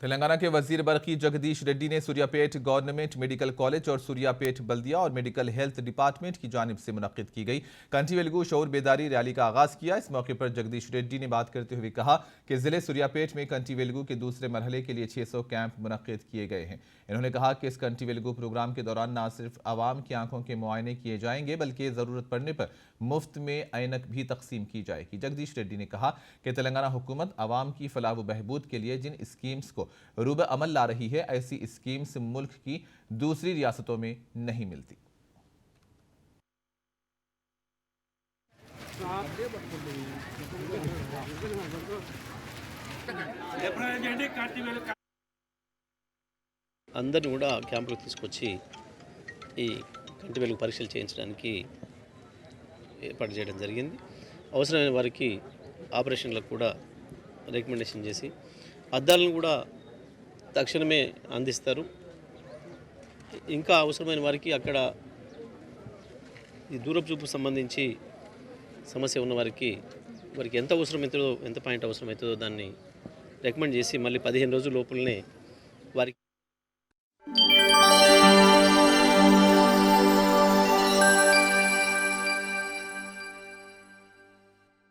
तेलंगाना के वजीर बरकी जगदीश रेड्डी ने सूर्यापेट गवर्नमेंट मेडिकल कॉलेज और सूर्यापेट बल्दिया और मेडिकल हेल्थ डिपार्टमेंट की जानिब से मुनक्किद की गई कंठी वेलुगु शऊर बेदारी रैली का आगाज किया। इस मौके पर जगदीश रेड्डी ने बात करते हुए कहा कि जिले सूर्यापेट में कंठी वेलुगु के दूसरे मरहले के लिए 600 कैंप मुनक्किद किए गए हैं। इन्होंने कहा कि इस कंठी वेलुगु प्रोग्राम के दौरान न सिर्फ आवाम की आंखों के मुआयने किए जाएंगे बल्कि जरूरत पड़ने पर मुफ्त में ऐनक भी तकसीम की जाएगी। जगदीश रेड्डी ने कहा कि तेलंगाना हुकूमत आवाम की फलाह व बहबूद के लिए जिन स्कीम्स को रूब अमल ला रही है, ऐसी स्कीम्स मुल्क की दूसरी रियासतों में नहीं मिलती। అందరిని కూడా క్యాంపులకు తీసుకొచ్చి ఈ కంటి వెలుగు పరీక్షలు చేయించడానికి ఏర్పాటు చేయడం జరిగింది. అవసరమైన వారికి ఆపరేషన్లకు కూడా రికమెండేషన్ చేసి అద్దాలను కూడా తక్షణమే అందిస్తారు. ఇంకా అవసరమైన వారికి అక్కడ ఈ దూరపు చూపు సంబంధించి సమస్య ఉన్న వారికి ఎంత అవసరమవుతుందో ఎంత పాయింట్ అవసరమవుతుందో దాన్ని రికమెండ్ చేసి మళ్ళీ 15 రోజుల లోపలనే